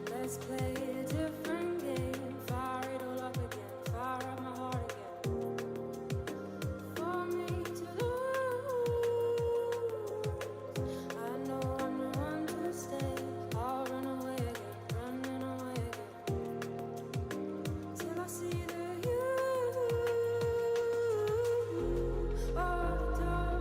Let's play a different game. Fire it all up again. Fire up my heart again. For me to lose, I know I'm the one to stay. I'll run away again, running away again, till I see the you of the door.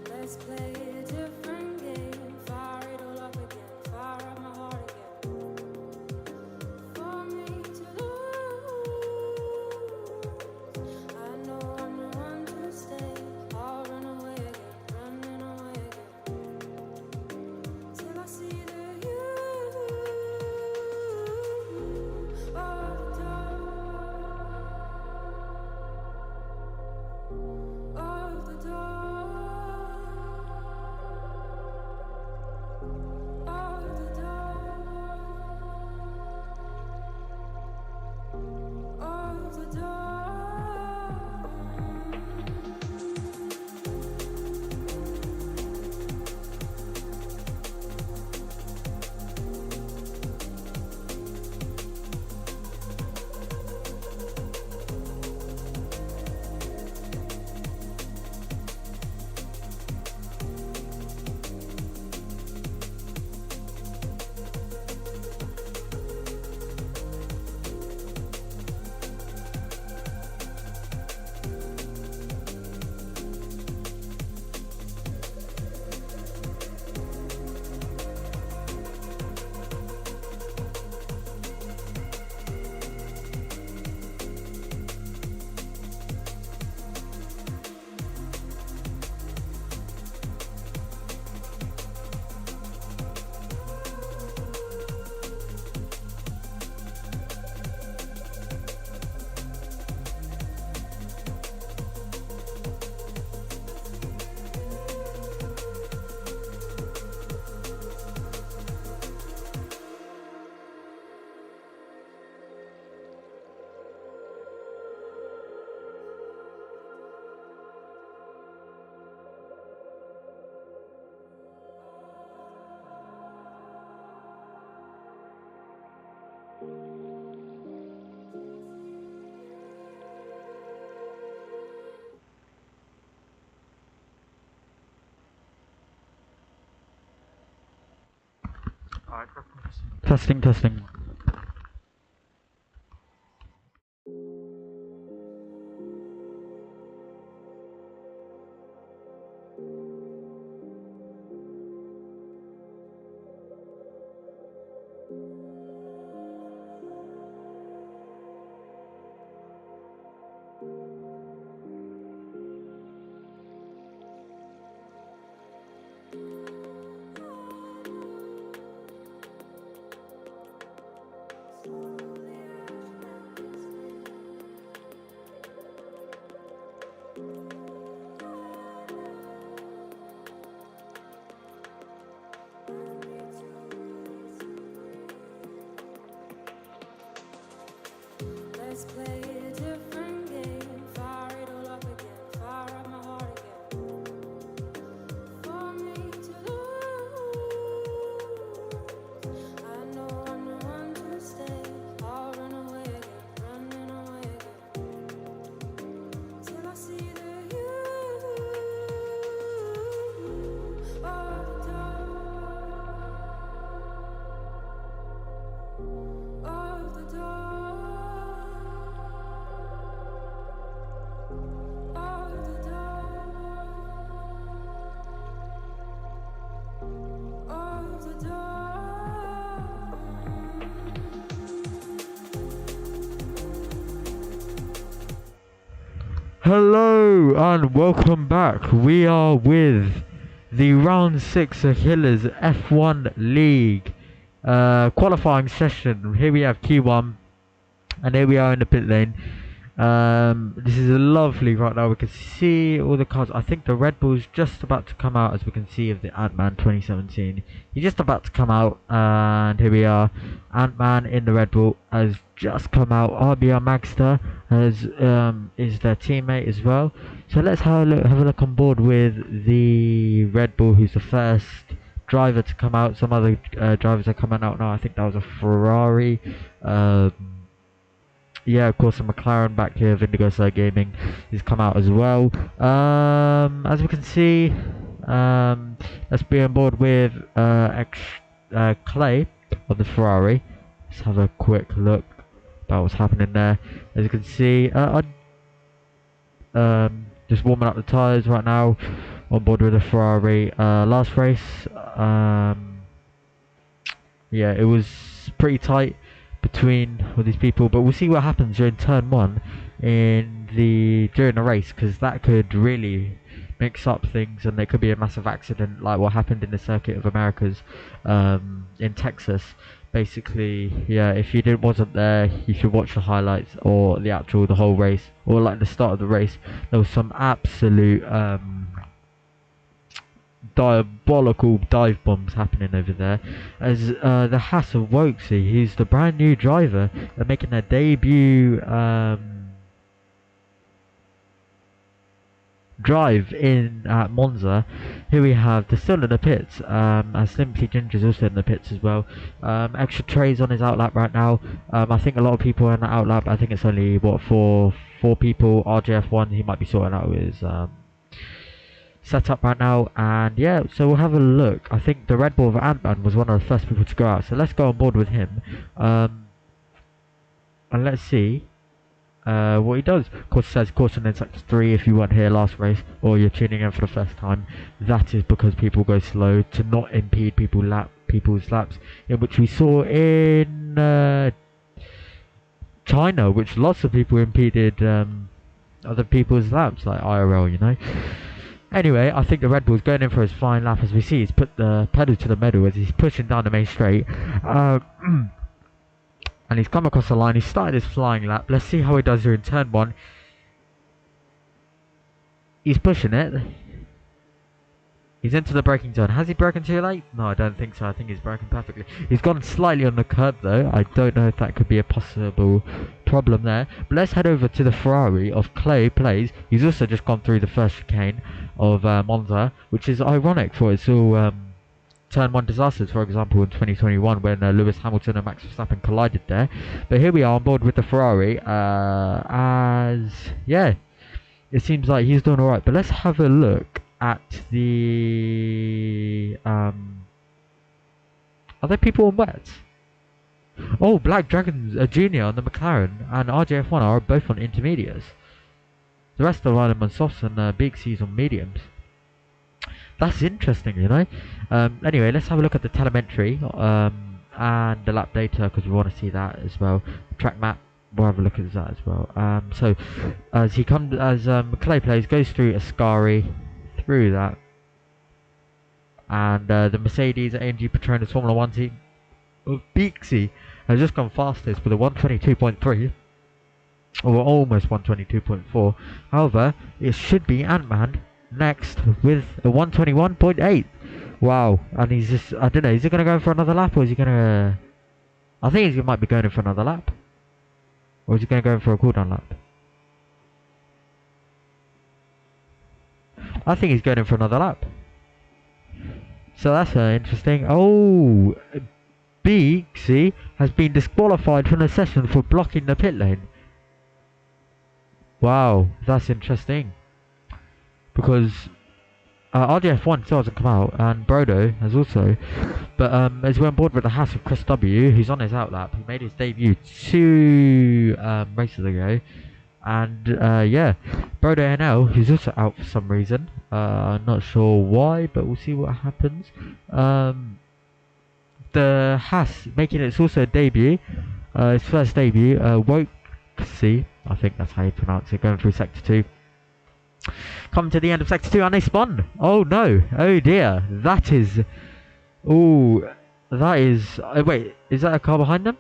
Let's play a different game. Fire it all up again. Fire up my heart again. For me to lose, I know I'm the one to stay. I'll run away again, running away again, till I see the you of the door. Testing, testing. Hello and welcome back. We are with the round 6 Achilles F1 League qualifying session. Here we have Q1 and here we are in the pit lane. This is lovely right now. We can see all the cars. I think the Red Bull's just about to come out, as we can see, of the Ant-Man 2017. He's just about to come out, and here we are. Ant-Man in the Red Bull has just come out. RBR Magster is their teammate as well. So let's have a look on board with the Red Bull, who's the first driver to come out. Some other drivers are coming out now. I think that was a Ferrari. Yeah, of course, a McLaren back here, Vindigo Sir Gaming, has come out as well. As we can see, let's be on board with Clay of the Ferrari. Let's have a quick look about what's happening there. As you can see, just warming up the tyres right now, on board with the Ferrari. Last race, yeah, it was pretty tight between all these people, but we'll see what happens during turn 1 during the race, because that could really mix up things and there could be a massive accident like what happened in the Circuit of Americas in Texas. Basically, yeah, if you wasn't there, you should watch the highlights or the whole race, or like the start of the race. There was some absolute diabolical dive bombs happening over there, as the Haas of Wokesy, who's the brand new driver, they're making their debut drive in at Monza. Here we have, they're still in the pits, as Simply Ginger's also in the pits as well. Extra trays on his outlap right now. I think a lot of people are in the outlap. I think it's only what, four people. RJF1, he might be sorting out his set up right now, and yeah, so we'll have a look. I think the Red Bull of Ant-Man was one of the first people to go out, so let's go on board with him, and let's see what he does. Of course, it says caution in sector 3 if you weren't here last race, or you're tuning in for the first time. That is because people go slow to not impede people's laps, in which we saw in China, which lots of people impeded other people's laps, like IRL, you know. Anyway, I think the Red Bull's going in for his flying lap. As we see, he's put the pedal to the metal as he's pushing down the main straight. And he's come across the line. He started his flying lap. Let's see how he does during turn 1. He's pushing it. He's into the braking zone. Has he broken too late? No, I don't think so. I think he's broken perfectly. He's gone slightly on the curb though. I don't know if that could be a possible problem there. But let's head over to the Ferrari of Clay Plays. He's also just gone through the first chicane of Monza, which is ironic for it's all turn 1 disasters, for example in 2021 when Lewis Hamilton and Max Verstappen collided there. But here we are on board with the Ferrari, as yeah, it seems like he's doing alright. But let's have a look at the are there people on wets? Oh, Black Dragons Junior on the McLaren and RJF1 are both on intermediates. The rest are riding on softs and Big C's on mediums. That's interesting, you know. Anyway, let's have a look at the telemetry and the lap data, because we want to see that as well. Track map, we'll have a look at that as well. So as he comes, as Clay Plays goes through Ascari, through that, and the Mercedes AMG Petronas Formula 1 team of Beaksy has just gone fastest with a 122.3, or almost 122.4. However, it should be Ant-Man next with a 121.8. Wow. And he's just, I don't know, is he going to go for another lap, or is he going to, I think he might be going in for another lap, or is he going to go in for a cooldown lap? I think he's going in for another lap. So that's interesting. Oh, Beaksy has been disqualified from the session for blocking the pit lane. Wow, that's interesting. Because RDF1 still hasn't come out, and Brodo has also. But as we're on board with the Haas of Chris W, who's on his outlap, he made his debut 2 races ago. And yeah, Brodo NL, who's also out for some reason. I'm not sure why, but we'll see what happens. The Haas making its also debut, its first debut, Wokesy, I think that's how you pronounce it, going through sector 2. Come to the end of sector 2 and they spun. Oh no. Oh dear. That is... Oh, that is... wait, is that a car behind them?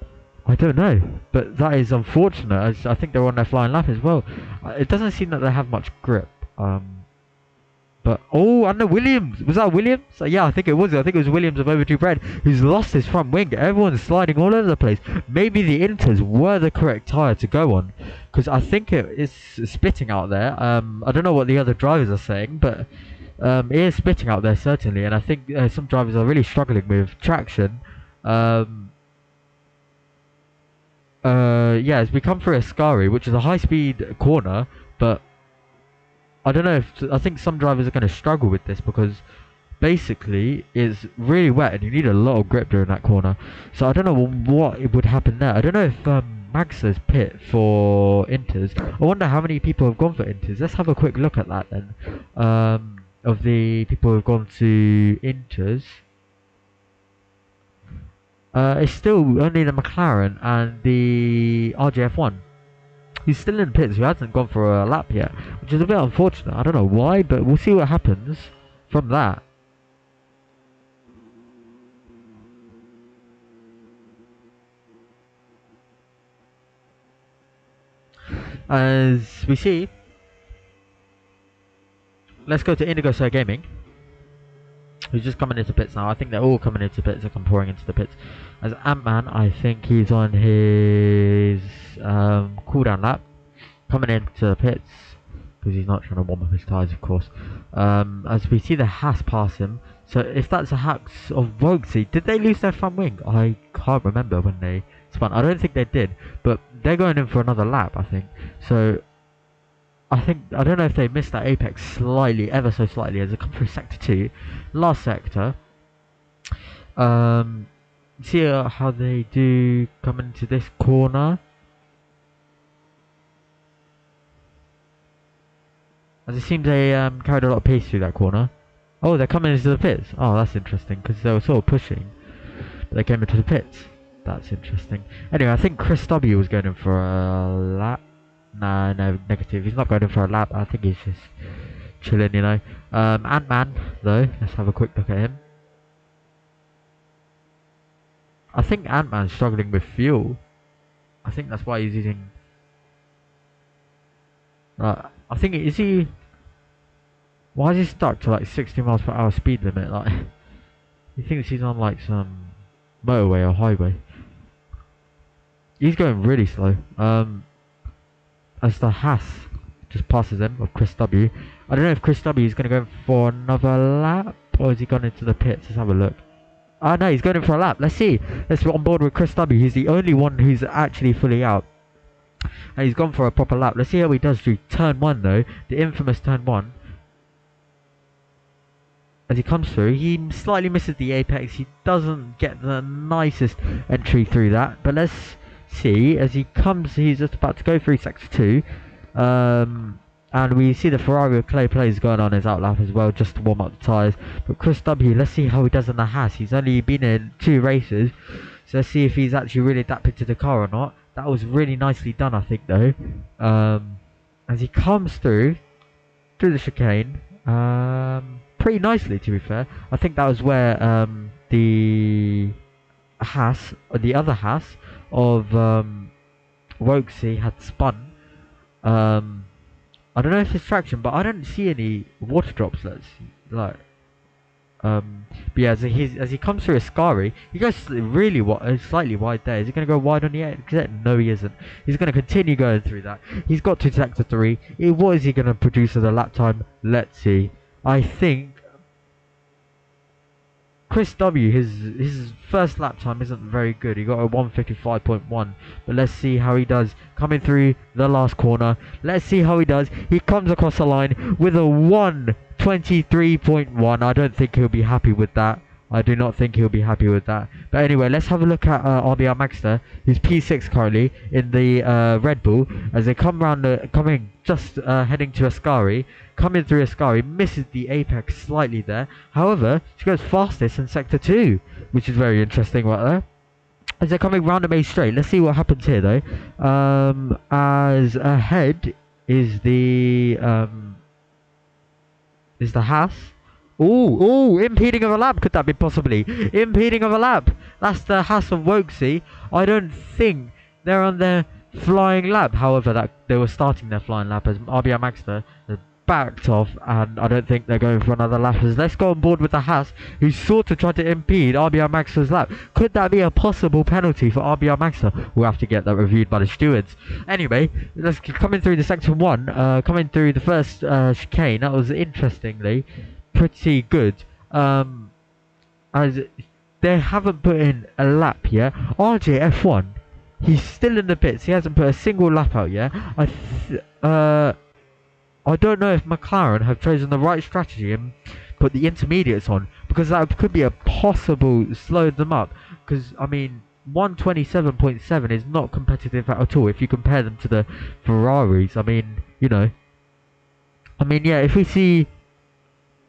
I don't know. But that is unfortunate, as I think they're on their flying lap as well. It doesn't seem that they have much grip. But, oh, and the Williams. Was that Williams? Yeah, I think it was. I think it was Williams of Overdue Bread who's lost his front wing. Everyone's sliding all over the place. Maybe the Inters were the correct tyre to go on. Because I think it is spitting out there. I don't know what the other drivers are saying, but it is spitting out there certainly. And I think some drivers are really struggling with traction. Yeah, as we come through Ascari, which is a high-speed corner, but I don't know if... I think some drivers are going to struggle with this because basically it's really wet and you need a lot of grip during that corner. So I don't know what would happen there. I don't know if Magsa's pit for Inters. I wonder how many people have gone for Inters. Let's have a quick look at that then. Of the people who have gone to Inters. It's still only the McLaren and the RJF1 who's still in the pits, who hasn't gone for a lap yet, which is a bit unfortunate. I don't know why, but we'll see what happens from that. As we see, let's go to Indigo Sir Gaming, who's just coming into pits now. I think they're all coming into pits and come pouring into the pits. As Ant-Man, I think he's on his cooldown lap, coming into the pits, because he's not trying to warm up his tyres, of course. As we see the Haas pass him. So if that's a Haas of Roguesy, did they lose their front wing? I can't remember when they spun. I don't think they did, but they're going in for another lap, I think. So I don't know if they missed that apex slightly, ever so slightly, as they come through sector 2, last sector. See how they do come into this corner. As it seems they carried a lot of pace through that corner. Oh, they're coming into the pits. Oh, that's interesting, because they were sort of pushing. But they came into the pits. That's interesting. Anyway, I think Chris W was going in for a lap. Nah, no, negative. He's not going in for a lap. I think he's just chilling, you know. Ant-Man, though. Let's have a quick look at him. I think Ant-Man's struggling with fuel. I think that's why he's using... I think, is he... Why is he stuck to like 60 miles per hour speed limit? Like, he thinks he's on like some motorway or highway. He's going really slow. As the Haas just passes him, of Chris W. I don't know if Chris W is going to go for another lap, or has he gone into the pits? Let's have a look. Ah, no, he's going in for a lap. Let's see. Let's be on board with Chris W. He's the only one who's actually fully out. And he's gone for a proper lap. Let's see how he does through turn 1 though. The infamous turn 1. As he comes through, he slightly misses the apex. He doesn't get the nicest entry through that. But let's see. As he comes, he's just about to go through sector 2. And we see the Ferrari with clay plays going on his outlap as well, just to warm up the tyres. But Chris W, let's see how he does in the Haas. He's only been in 2 races. So let's see if he's actually really adapted to the car or not. That was really nicely done, I think, though. As he comes through the chicane, pretty nicely, to be fair. I think that was where the Haas, or the other Haas of Roguesy had spun. I don't know if it's traction, but I don't see any water droplets. Like, but yeah, as he comes through Ascari, he goes really slightly wide there. Is he going to go wide on the exit? No, he isn't. He's going to continue going through that. He's got to sector 3. What is he going to produce as a lap time? Let's see. I think Chris W, his first lap time isn't very good. He got a 1:55.1, but let's see how he does coming through the last corner. Let's see how he does. He comes across the line with a 1:23.1. I don't think he'll be happy with that. I do not think he'll be happy with that. But anyway, let's have a look at RBR Maxter, who's P6 currently in the Red Bull, as they come round, heading to Ascari, coming through Ascari, misses the apex slightly there. However, she goes fastest in sector 2, which is very interesting right there. As they're coming round a main straight, let's see what happens here though. As ahead is the is the Haas. Ooh, impeding of a lap. Could that be possibly? Impeding of a lap. That's the Haas of Wokesy. I don't think they're on their flying lap. However, that they were starting their flying lap as RBR Maxter has backed off, and I don't think they're going for another lap. As let's go on board with the Haas, who sort of tried to impede RBR Maxter's lap. Could that be a possible penalty for RBR Maxter? We'll have to get that reviewed by the stewards. Anyway, let's coming through the section 1, coming through the first chicane. That was interestingly pretty good, as they haven't put in a lap yet. RJF1, he's still in the pits. He hasn't put a single lap out yet. I don't know if McLaren have chosen the right strategy and put the intermediates on, because that could be a possible slow them up. Because I mean, 127.7 is not competitive at all if you compare them to the Ferraris. I mean, you know. I mean, yeah, if we see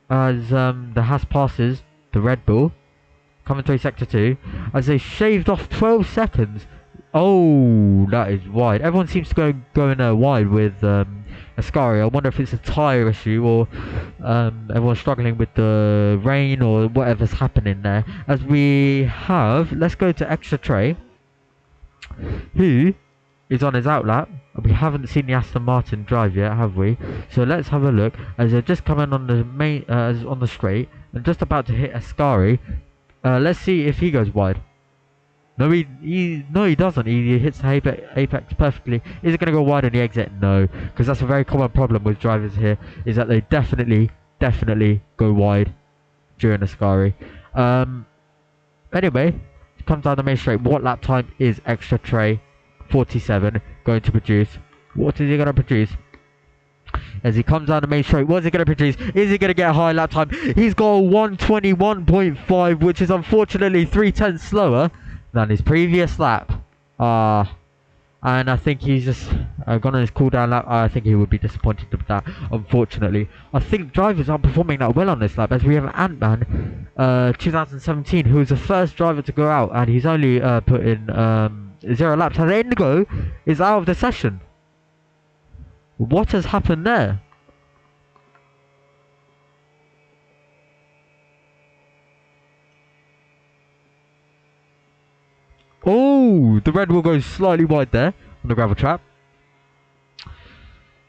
as the Haas passes the Red Bull, coming through sector 2, as they shaved off 12 seconds. Oh, that is wide. Everyone seems to go wide with Ascari. I wonder if it's a tyre issue, or everyone's struggling with the rain, or whatever's happening there. As we have, let's go to Extra Tray, who is on his outlap. We haven't seen the Aston Martin drive yet, have we? So let's have a look, as they're just coming on the main, on the straight, and just about to hit Ascari. Let's see if he goes wide. No, he doesn't. He hits the apex perfectly. Is it going to go wide on the exit? No, because that's a very common problem with drivers here, is that they definitely go wide during Ascari. Anyway, comes down the main straight. What lap time is Extra Tray 47 going to produce? What is he going to produce? As he comes down the main straight, what is he going to produce? Is he going to get a high lap time? He's got a 121.5, which is unfortunately 3/10 slower than his previous lap. And I think he's just gone on his cool down lap. I think he would be disappointed with that, unfortunately. I think drivers aren't performing that well on this lap, as we have Ant-Man 2017, who was the first driver to go out, and he's only put in 0 laps. And Indigo is out of the session. What has happened there? Oh, the Red Bull goes slightly wide there on the gravel trap.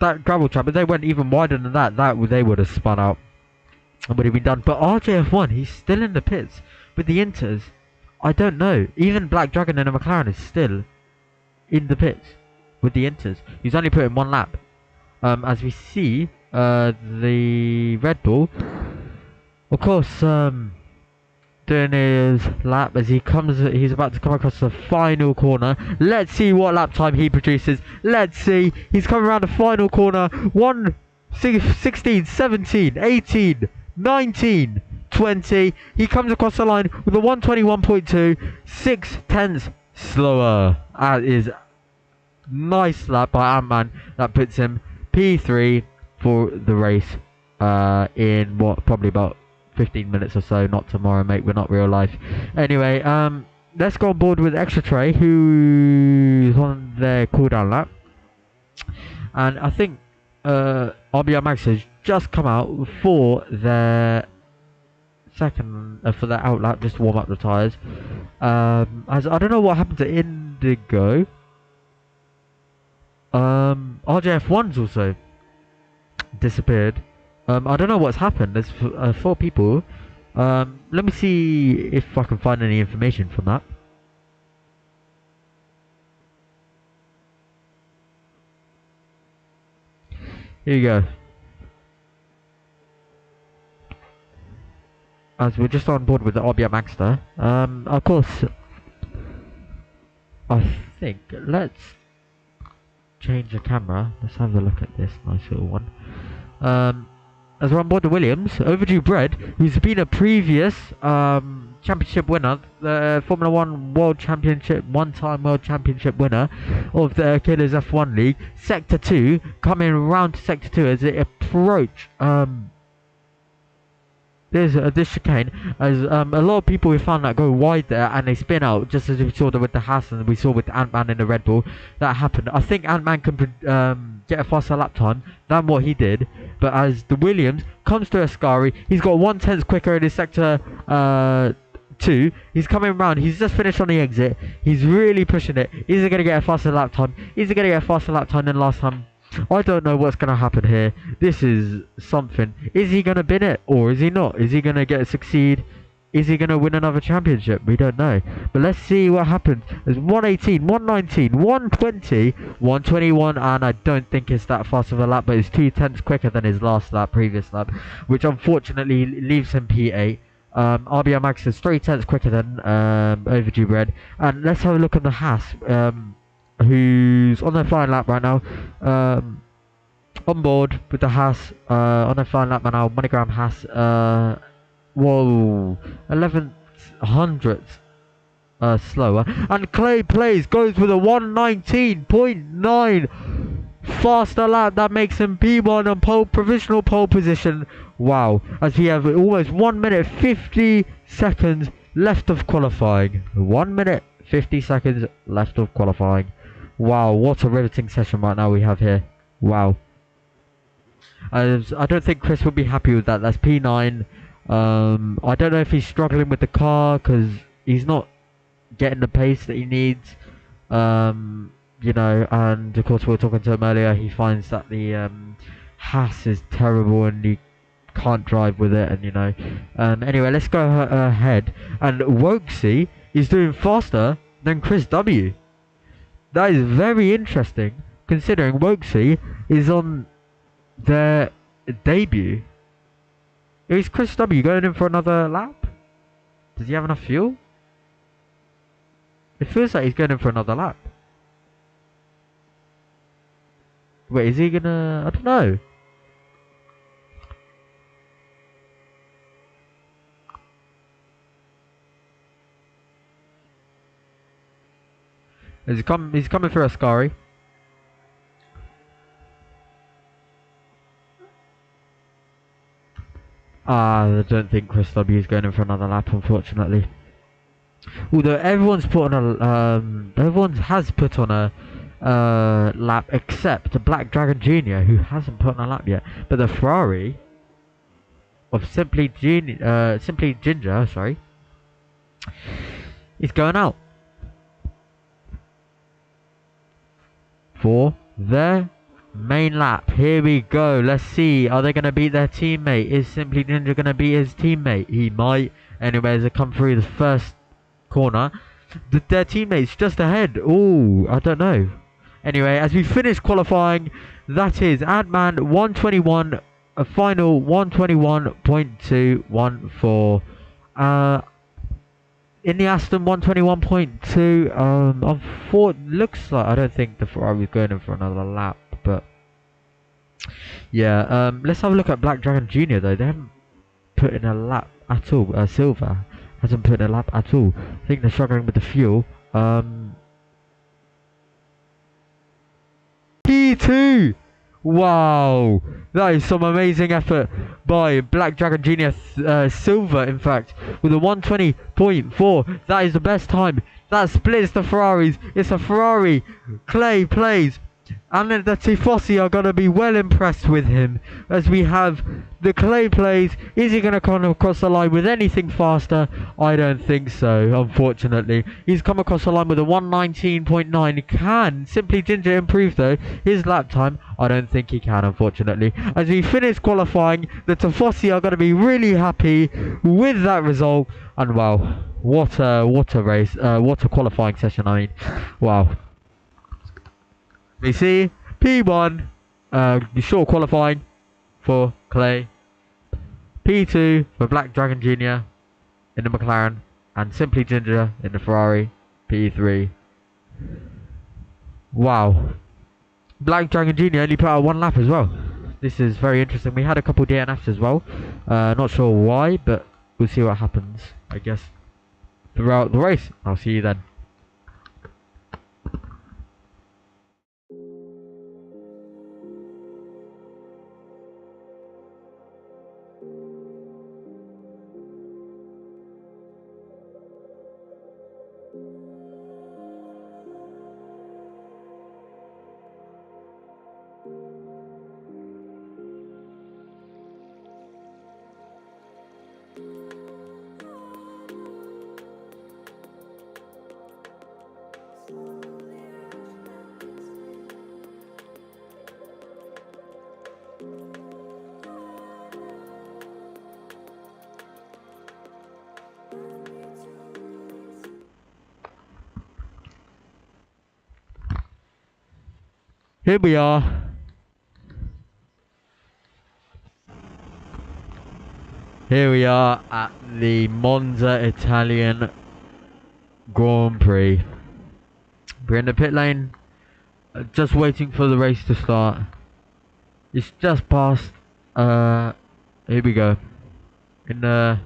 That gravel trap, if they went even wider than that, they would have spun out and would have been done. But RJF1, he's still in the pits with the Inters. I don't know. Even Black Dragon and a McLaren is still in the pits with the Inters. He's only put in 1 lap. As we see, the Red Bull, of course, doing his lap as he's about to come across the final corner. Let's see what lap time he produces. Let's see. He's coming around the final corner. 16, 17, 18, 19, 20. He comes across the line with a 121.2, 6/10 slower. That is nice lap by Ant-Man. That puts him P3 for the race in what, probably about 15 minutes or so. Not tomorrow, mate. We're not real life. Anyway, let's go on board with Extra Tray, who's on their cooldown lap. And I think RBR Max has just come out for their second, for their out lap, just to warm up the tyres. As I don't know what happened to Indigo. RJF1's also disappeared. I don't know what's happened. There's 4 people. Let me see if I can find any information from that. Here you go. As we're just on board with the RBR Maxter. Of course, I think let's change the camera. Let's have a look at this nice little one. As we're on board the Williams, Overdue Bread, who's been a previous championship winner, the Formula 1 World Championship, one-time World Championship winner of the Achillesir F1 League. Sector 2, coming around to Sector 2 as they approach this chicane, as a lot of people we found that go wide there and they spin out, just as we saw with the Haas and we saw with Ant-Man in the Red Bull. That happened. I think Ant-Man can get a faster lap time than what he did, but as the Williams comes to Ascari, he's got 1/10 quicker in his sector 2. He's coming around. He's just finished on the exit. He's really pushing it. Is he going to get a faster lap time? Is he going to get a faster lap time than last time? I don't know what's going to happen here. This is something. Is he going to bin it or is he not? Is he going to succeed? Is he going to win another championship? We don't know. But let's see what happens. There's 118, 119, 120, 121, and I don't think it's that fast of a lap, but it's 2/10 quicker than his previous lap, which unfortunately leaves him P8. RBR Max is 3/10 quicker than Overdue Red. And let's have a look at the Haas. Who's on their flying lap right now, on board with the Haas, on their flying lap right now, Monogram Haas, whoa, 11 hundredths slower, and Clay goes with a 119.9 faster lap, that makes him P1 on provisional pole position. Wow, as we have almost 1 minute 50 seconds left of qualifying. 1 minute 50 seconds left of qualifying. Wow, what a riveting session right now we have here. Wow. I don't think Chris will be happy with that. That's P9. I don't know if he's struggling with the car because he's not getting the pace that he needs. You know, and of course we were talking to him earlier. He finds that the Haas is terrible and he can't drive with it, and you know. Anyway, let's go ahead. And Wokesy is doing faster than Chris W. That is very interesting, considering Wokesy is on their debut. Is Chris W going in for another lap? Does he have enough fuel? It feels like he's going in for another lap. Wait, is he gonna... I don't know. He's coming for Ascari. I don't think Chris W is going in for another lap, unfortunately. Although everyone has put on a lap except Black Dragon Jr., who hasn't put on a lap yet. But the Ferrari of Simply Ginger, sorry, is going out for their main lap. Here we go. Let's see. Are they going to beat their teammate? Is Simply Ginger going to beat his teammate? He might. Anyway, as they come through the first corner, their teammates just ahead. Oh, I don't know. Anyway, as we finish qualifying, that is Ant-Man 121, a final 121.214. In the Aston 121.2, looks like I don't think the Ferrari is going in for another lap, but yeah. Let's have a look at Black Dragon Jr. though. They haven't put in a lap at all. Silver hasn't put in a lap at all. I think they're struggling with the fuel. P2. Wow, that is some amazing effort by Black Dragon Jr. Silver, in fact, with a 120.4. That is the best time. That splits the Ferraris. It's a Ferrari. Clay plays. And then the Tifosi are going to be well impressed with him, as we have the Clay plays. Is he going to come across the line with anything faster? I don't think so, unfortunately. He's come across the line with a 119.9. Can Simply Ginger improve, though, his lap time? I don't think he can, unfortunately. As we finish qualifying, the Tifosi are going to be really happy with that result. And wow, what a race, what a qualifying session, I mean. Wow. We see P1, short qualifying for Clay, P2 for Black Dragon Jr. in the McLaren, and Simply Ginger in the Ferrari, P3. Wow. Black Dragon Jr. only put out one lap as well. This is very interesting. We had a couple DNFs as well. Not sure why, but we'll see what happens, I guess, throughout the race. I'll see you then. Here we are. Here we are at the Monza Italian Grand Prix. We're in the pit lane, just waiting for the race to start. It's just past, here we go. In the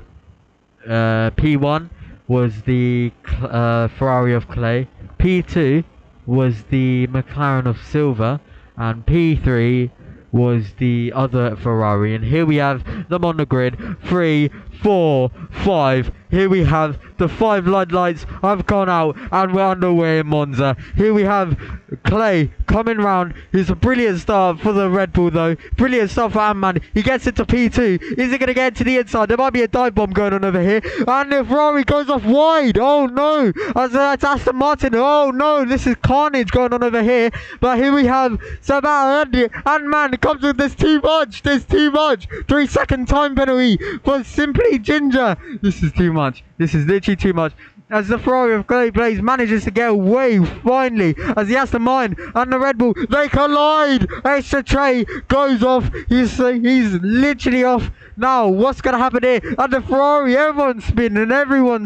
P1 was the Ferrari of clay, P2 was the McLaren of silver, and P3 was the other Ferrari. And here we have them on the grid. 3, 4, 5. Here we have the 5 lights have gone out and we're underway in Monza. Here we have Clay coming round. It's a brilliant start for the Red Bull though. Brilliant start for Ant-Man. He gets into P2. Is he going to get to the inside? There might be a dive bomb going on over here. And the Ferrari goes off wide. Oh no. That's Aston Martin. Oh no. This is carnage going on over here. But here we have Sebastian Ant-Man comes with this too much. There's too much. 3-second time penalty for Simply Ginger. This is too much. This is literally too much. As the Ferrari of Clay Blaze manages to get away finally, as the Aston Martin and the Red Bull, they collide. Extra tray goes off. He's literally off. Now, what's going to happen here? And the Ferrari, everyone's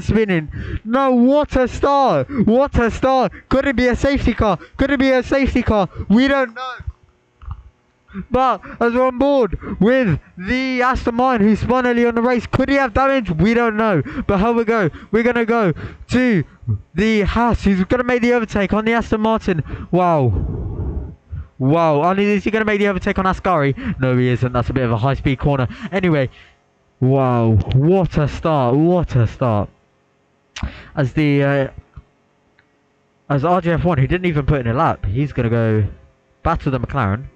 spinning. No, what a start. What a start. Could it be a safety car? Could it be a safety car? We don't know. But as we're on board with the Aston Martin who spun early on the race, could he have damage? We don't know. But here we go. We're going to go to the Haas who's going to make the overtake on the Aston Martin. Wow. And is he going to make the overtake on Ascari? No, he isn't. That's a bit of a high-speed corner. Anyway, wow. What a start. As the as RJF1, who didn't even put in a lap, he's going to go battle the McLaren,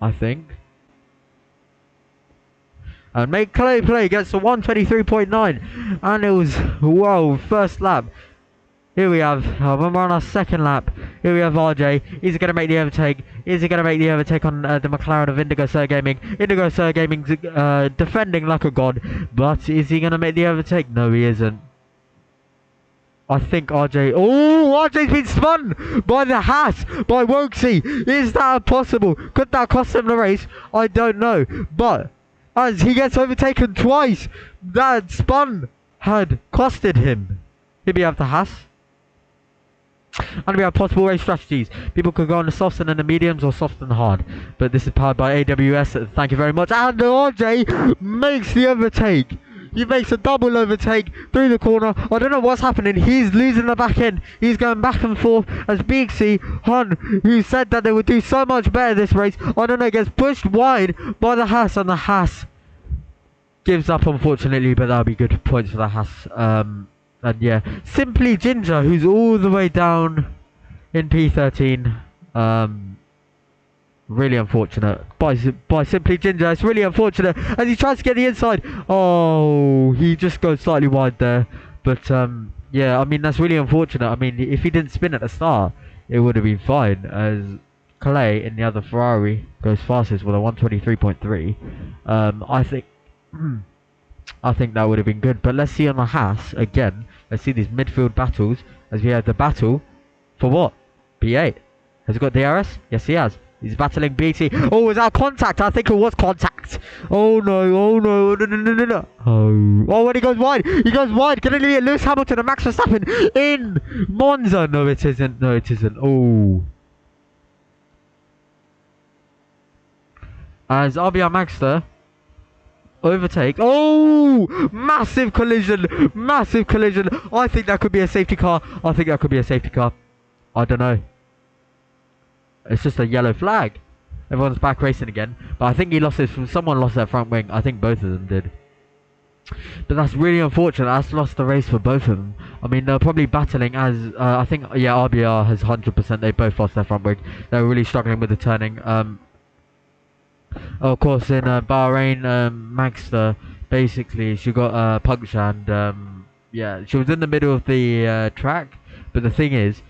I think. And make Clay play, gets to 123.9. And it was, whoa, first lap. Here we have, we're on our second lap. Here we have RJ. Is he going to make the overtake? Is he going to make the overtake on the McLaren of Indigo Sir Gaming? Indigo Sir Gaming's defending like a god. But is he going to make the overtake? No, he isn't. I think RJ... Oh, RJ's been spun by the Haas, by Wokesy. Is that possible? Could that cost him the race? I don't know. But as he gets overtaken twice, that spun had costed him. Here we have the Haas. And we have possible race strategies. People could go on the softs and then the mediums or soft and hard. But this is powered by AWS. Thank you very much. And RJ makes the overtake. He makes a double overtake through the corner. I don't know what's happening. He's losing the back end. He's going back and forth as Big C, Hun, who said that they would do so much better this race, I don't know, gets pushed wide by the Haas, and the Haas gives up, unfortunately, but that'll be good points for the Haas. And yeah, Simply Ginger, who's all the way down in P13. Really unfortunate by Simply Ginger. It's really unfortunate as he tries to get the inside. Oh, he just goes slightly wide there. But yeah, I mean, that's really unfortunate. I mean, if he didn't spin at the start, it would have been fine, as Clay in the other Ferrari goes fastest with a 123.3. I think that would have been good. But let's see on the Haas again. Let's see these midfield battles, as we have the battle for what? P8. Has he got DRS? Yes, he has. He's battling BT. Oh, is that contact? I think it was contact. Oh no, no. Oh, when he goes wide. Can it be Lewis Hamilton and Max Verstappen in Monza? No, it isn't. Oh. As RBR Maxter overtake. Oh, massive collision. I think that could be a safety car. I don't know. It's just a yellow flag. Everyone's back racing again. But I think someone lost their front wing. I think both of them did. But that's really unfortunate. That's lost the race for both of them. I mean, they're probably battling as... I think, yeah, RBR has 100%. They both lost their front wing. They're really struggling with the turning. Of course, in Bahrain, Magster, basically, she got punctured. And, yeah, she was in the middle of the track. But the thing is...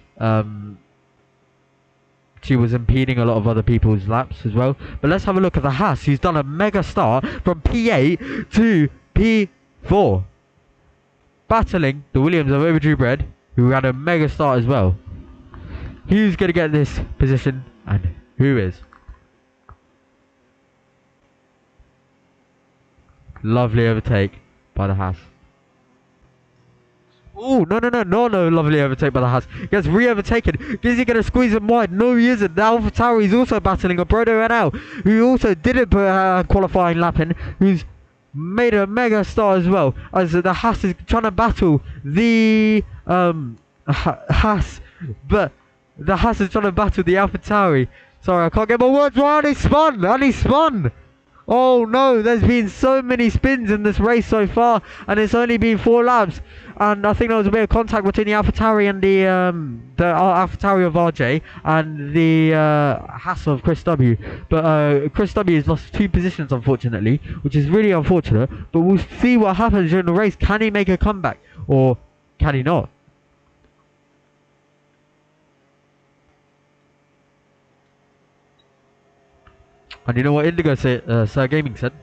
she was impeding a lot of other people's laps as well. But let's have a look at the Haas, who's done a mega start from P8 to P4. Battling the Williams of Overdue Bread, who had a mega start as well. Who's going to get this position and Who is? Lovely overtake by the Haas. Oh, no, lovely overtake by the Haas. Gets re-overtaken. Is he going to squeeze him wide? No, he isn't. The AlphaTauri is also battling a Brodo NL, who also didn't put a qualifying lap in, who's made a mega star as well, as the Haas is trying to battle the Haas, but the Haas is trying to battle the AlphaTauri. Sorry, I can't get my words right. And he spun. Oh no, there's been so many spins in this race so far, and it's only been 4 laps. And I think there was a bit of contact between the AlphaTauri and the AlphaTauri of RJ and the Haas of Chris W. But Chris W has lost 2 positions, unfortunately, which is really unfortunate. But we'll see what happens during the race. Can he make a comeback, or can he not? And you know what Indigo Sir Gaming said?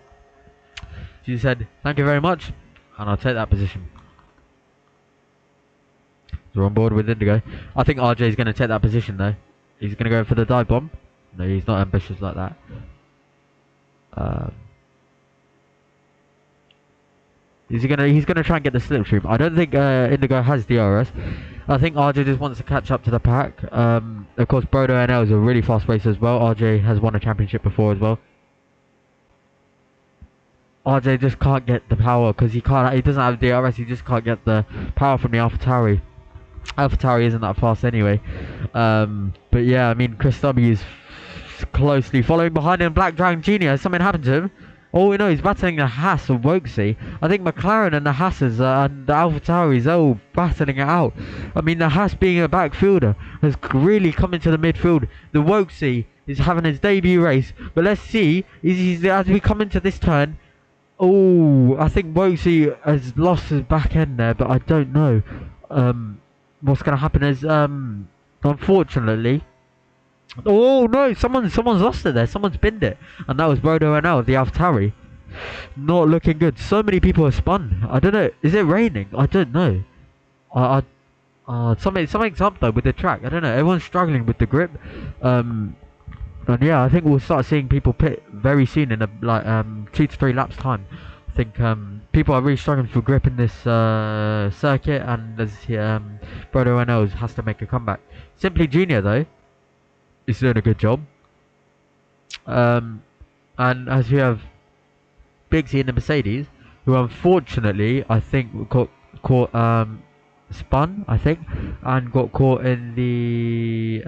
She said, "Thank you very much, and I'll take that position." So we're on board with Indigo. I think RJ is going to take that position though. He's going to go for the dive bomb. No, he's not ambitious like that. He's gonna try and get the slipstream. I don't think Indigo has DRS. I think RJ just wants to catch up to the pack. Of course, Brodo NL is a really fast racer as well. RJ has won a championship before as well. RJ just can't get the power because he doesn't have DRS. He just can't get the power from the AlphaTauri. AlphaTauri isn't that fast anyway. But yeah, I mean, Chris W is closely following behind him. Black Dragon Jr. Has something happened to him? Oh, we know he's battling the Haas of Wokesy. I think McLaren and the Haas's and the AlphaTauris are all battling it out. I mean, the Haas being a backfielder has really come into the midfield. The Wokesy is having his debut race. But let's see, as we come into this turn. Oh, I think Wokesy has lost his back end there, but I don't know. What's going to happen is, unfortunately... Oh no, someone's lost it there. Someone's binned it, and that was Brodo NL, the AlphaTauri. Not looking good. So many people have spun. I don't know. Is it raining? I don't know. Something's up though with the track. I don't know. Everyone's struggling with the grip. And yeah, I think we'll start seeing people pit very soon in 2 to 3 laps time. I think people are really struggling for grip in this circuit, and as Brodo NL has to make a comeback. Simply Junior though, he's doing a good job. And as we have Bigsy in the Mercedes, who unfortunately I think got caught spun, I think, and got caught in the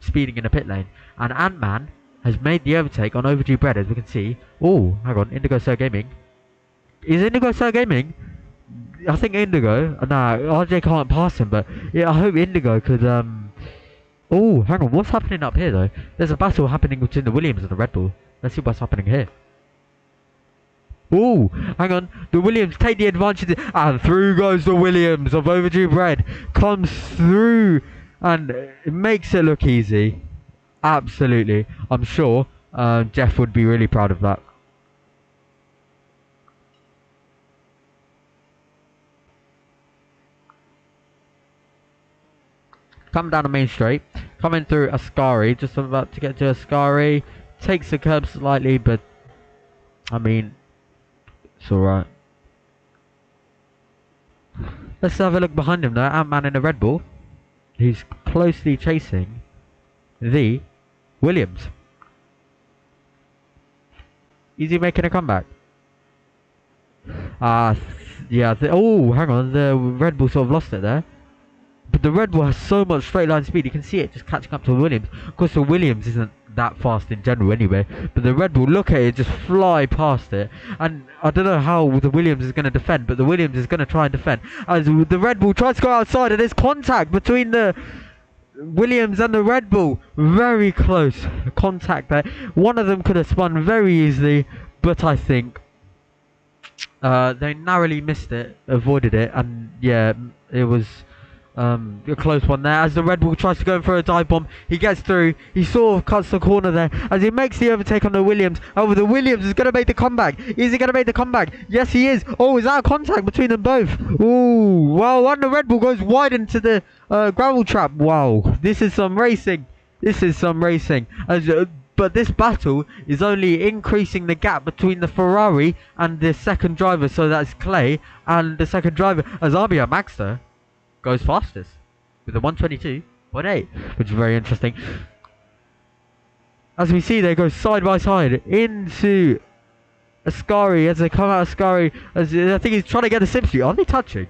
speeding in the pit lane. And Ant-Man has made the overtake on Overdue Bread, as we can see. Oh, hang on, Indigo Sir Gaming. Is Indigo Sir Gaming? I think Indigo. Nah, RJ can't pass him, but yeah, I hope Indigo could oh, hang on, what's happening up here though? There's a battle happening between the Williams and the Red Bull. Let's see what's happening here. Oh, hang on, the Williams take the advantage, and through goes the Williams of Overdue Bread. Comes through, and it makes it look easy. Absolutely. I'm sure Jeff would be really proud of that. Coming down the main straight, coming through Ascari, just about to get to Ascari, takes the curb slightly, but I mean, it's alright. Let's have a look behind him though. Ant-Man in a Red Bull. He's closely chasing the Williams. Is he making a comeback? Yeah. Oh, hang on, the Red Bull sort of lost it there. But the Red Bull has so much straight line speed, you can see it just catching up to the Williams. Of course, the Williams isn't that fast in general anyway, but the Red Bull, look at it, just fly past it. And I don't know how the Williams is going to defend, but the Williams is going to try and defend. As the Red Bull tries to go outside, and there's contact between the Williams and the Red Bull. Very close contact there. One of them could have spun very easily, but I think they narrowly missed it, avoided it, and yeah, it was a close one there. As the Red Bull tries to go in for a dive bomb, he gets through, he sort of cuts the corner there as he makes the overtake on the Williams. Oh, the Williams is going to make the comeback. Is he going to make the comeback? Yes, he is. Oh, is that a contact between them both? Ooh, wow, and the Red Bull goes wide into the gravel trap. Wow, this is some racing. This is some racing. But this battle is only increasing the gap between the Ferrari and the second driver, so that's Clay, and the second driver, as Arbia Maxter goes fastest with a 122.8, which is very interesting. As we see, they go side by side into Ascari as they come out of Ascari. As I think he's trying to get the slipstream. Are they touching?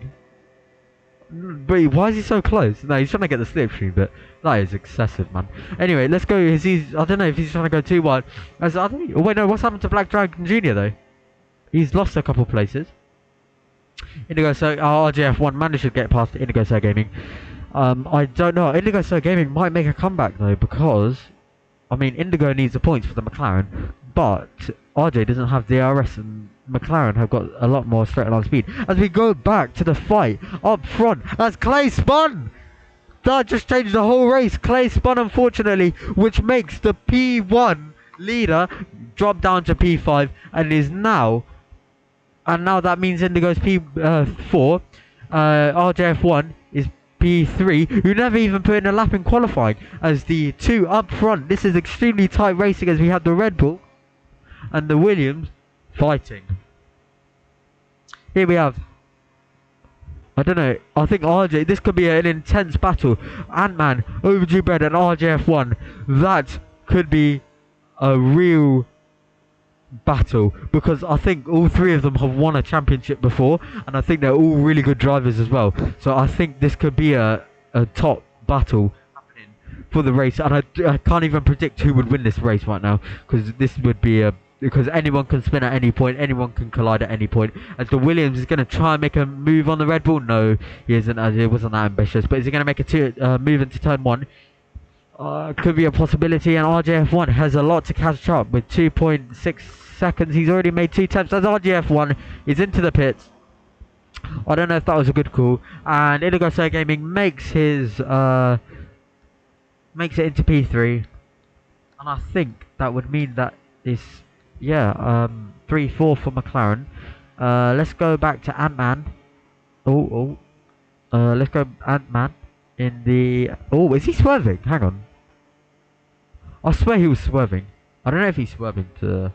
But why is he so close? No, he's trying to get the slipstream, but that is excessive, man. Anyway, let's go. I don't know if he's trying to go too wide. I think. Oh wait, no. What's happened to Black Dragon Jr. though? He's lost a couple places. Indigo Sir, RJF1 managed to get past Indigo Sir Gaming. I don't know. Indigo Sir Gaming might make a comeback though, because I mean Indigo needs the points for the McLaren, but RJ doesn't have DRS, and McLaren have got a lot more straight line speed. As we go back to the fight up front, as Clay spun. That just changed the whole race. Clay spun, unfortunately, which makes the P1 leader drop down to P5, and is now. And now that means Indigo's P4, RJF1 is P3, who never even put in a lap in qualifying, as the two up front. This is extremely tight racing, as we have the Red Bull and the Williams fighting. Here we have, I don't know, I think RJ, this could be an intense battle. Ant-Man, Overdue Bread and RJF1, that could be a real battle, because I think all three of them have won a championship before, and I think they're all really good drivers as well. So I think this could be a top battle happening for the race, and I can't even predict who would win this race right now, because this would be because anyone can spin at any point, anyone can collide at any point. As the Williams is going to try and make a move on the Red Bull. No, he isn't, as it wasn't that ambitious. But is he going to make a move into turn 1? Could be a possibility, and RJF1 has a lot to catch up with 2.6 seconds. He's already made 2 attempts as RJF1 is into the pits. I don't know if that was a good call, and Indigo Sir Gaming makes his makes it into P3, and I think that would mean that this 3-4 for McLaren. Let's go back to Ant-Man. Let's go Ant-Man in the. Oh, is he swerving? Hang on. I swear he was swerving. I don't know if he's swerving to.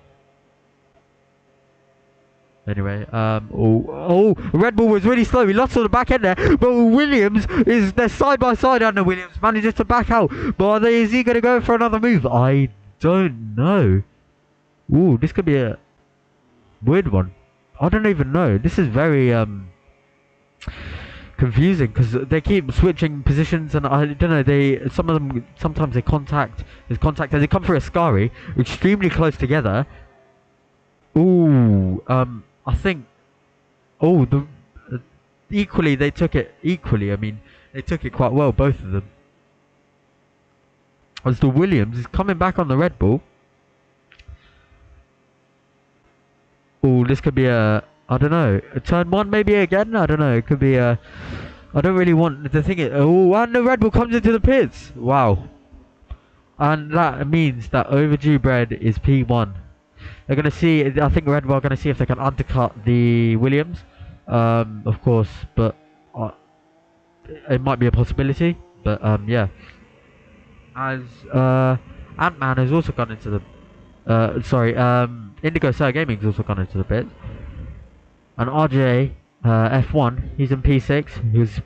Anyway, Red Bull was really slow. He lost on the back end there, but Williams they're side by side, and Williams manages to back out. But is he going to go for another move? I don't know. Ooh, this could be a weird one. I don't even know. This is very confusing, because they keep switching positions, and I don't know. Some of them sometimes they contact. There's contact as they come through Ascari, extremely close together. Ooh, I think. Oh, equally they took it equally. I mean, they took it quite well, both of them. As the Williams is coming back on the Red Bull. Oh, this could be a. I don't know. A turn 1 maybe again. I don't know. It could be a. I don't really want the thing. Oh, and the Red Bull comes into the pits. Wow. And that means that Overdue Bread is P1. They're going to see, I think Red Bull are going to see if they can undercut the Williams, of course, but it might be a possibility, but yeah. As Ant-Man has also gone into the, Indigo Sir Gaming has also gone into the pit, and RJ F1, he's in P6, he was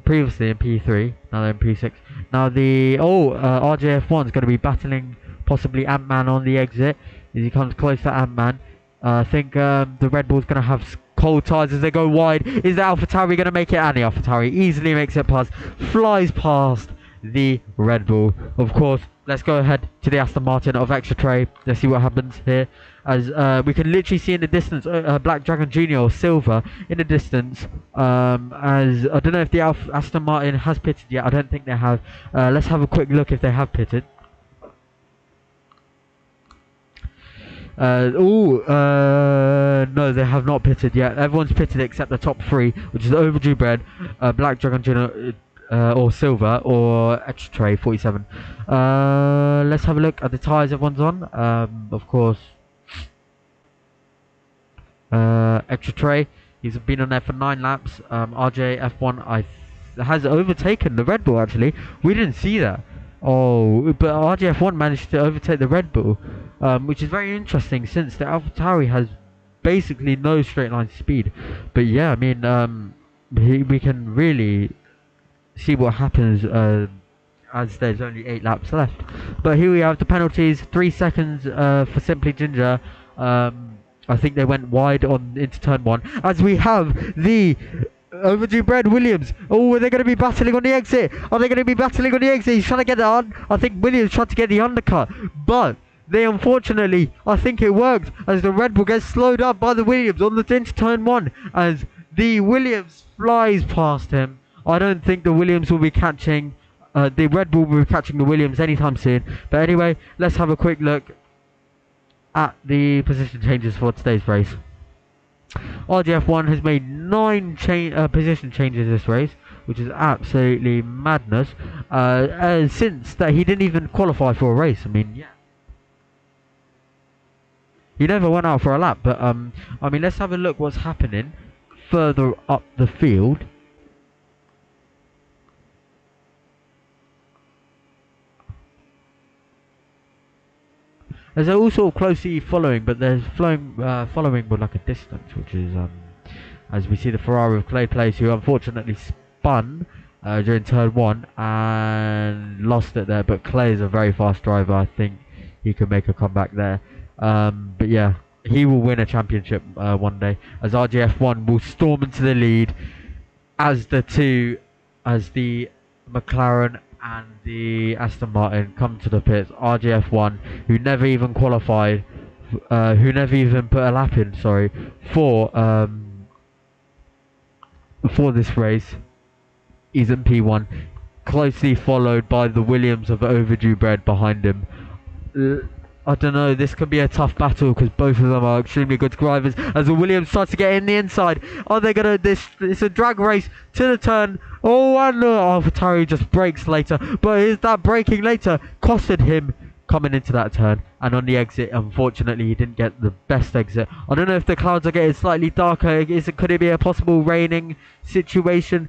previously in P3, now they're in P6. Now the, RJ F1 is going to be battling possibly Ant-Man on the exit. As he comes close to Ant-Man, I think the Red Bull's going to have cold tyres as they go wide. Is the AlphaTauri going to make it? And the AlphaTauri easily makes it past, flies past the Red Bull. Of course, let's go ahead to the Aston Martin of Extra Tray. Let's see what happens here. As we can literally see in the distance, Black Dragon Jr. or Silver in the distance. As I don't know if the Aston Martin has pitted yet. I don't think they have. Let's have a quick look if they have pitted. No, they have not pitted yet. Everyone's pitted except the top 3, which is Overdue Bread, Black Dragon Jr. Or Silver, or Extra Tray 47. Let's have a look at the tyres everyone's on. Of course, Extra Tray, he's been on there for 9 laps. RJ F1 has overtaken the Red Bull, actually. We didn't see that. Oh, but RGF1 managed to overtake the Red Bull, which is very interesting since the AlphaTauri has basically no straight line speed. But yeah, I mean, we can really see what happens as there's only 8 laps left. But here we have the penalties, 3 seconds for Simply Ginger. I think they went wide on into turn 1, as we have the overdue Brad Williams. Oh, are they going to be battling on the exit? Are they going to be battling on the exit? He's trying to get that on. I think Williams tried to get the undercut, but they unfortunately, I think it worked, as the Red Bull gets slowed up by the Williams on the into turn 1, as the Williams flies past him. I don't think the Williams will be catching, the Red Bull will be catching the Williams anytime soon. But anyway, let's have a quick look at the position changes for today's race. RGF1 has made 9 position changes this race, which is absolutely madness. Since that he didn't even qualify for a race. I mean, yeah, he never went out for a lap. But I mean, let's have a look what's happening further up the field. As they're all sort of closely following, but they're following with like a distance, which is as we see the Ferrari of Clay Place, who unfortunately spun during turn 1 and lost it there. But Clay is a very fast driver. I think he can make a comeback there. But yeah, he will win a championship one day, as RGF1 will storm into the lead as the McLaren and the Aston Martin come to the pits. RGF1, who never even qualified, who never even put a lap in, sorry, for this race, is in P1, closely followed by the Williams of Overdue Bread behind him. I don't know, this could be a tough battle because both of them are extremely good drivers, as the Williams starts to get in the inside. Are they gonna, it's a drag race to the turn. Oh, and AlphaTauri just brakes later, but is that braking later costed him coming into that turn? And on the exit, unfortunately, he didn't get the best exit. I don't know if the clouds are getting slightly darker. Could it be a possible raining situation?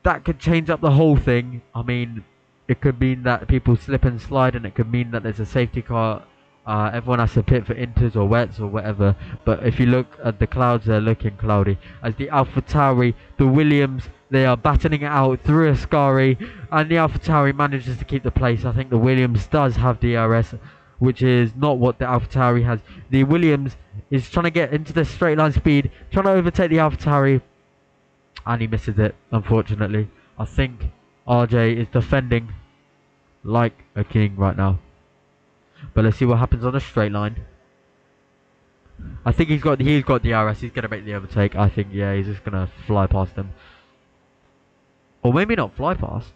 That could change up the whole thing. I mean, it could mean that people slip and slide, and it could mean that there's a safety car. Everyone has to pit for inters or wets or whatever. But if you look at the clouds, they're looking cloudy. As the AlphaTauri, the Williams, they are battling it out through Ascari, and the AlphaTauri manages to keep the place. I think the Williams does have DRS, which is not what the AlphaTauri has. The Williams is trying to get into the straight line speed, trying to overtake the AlphaTauri, and he misses it, unfortunately. I think RJ is defending like a king right now. But let's see what happens on a straight line. I think he's got DRS. He's gonna make the overtake. I think, yeah, he's just gonna fly past him, or maybe not fly past.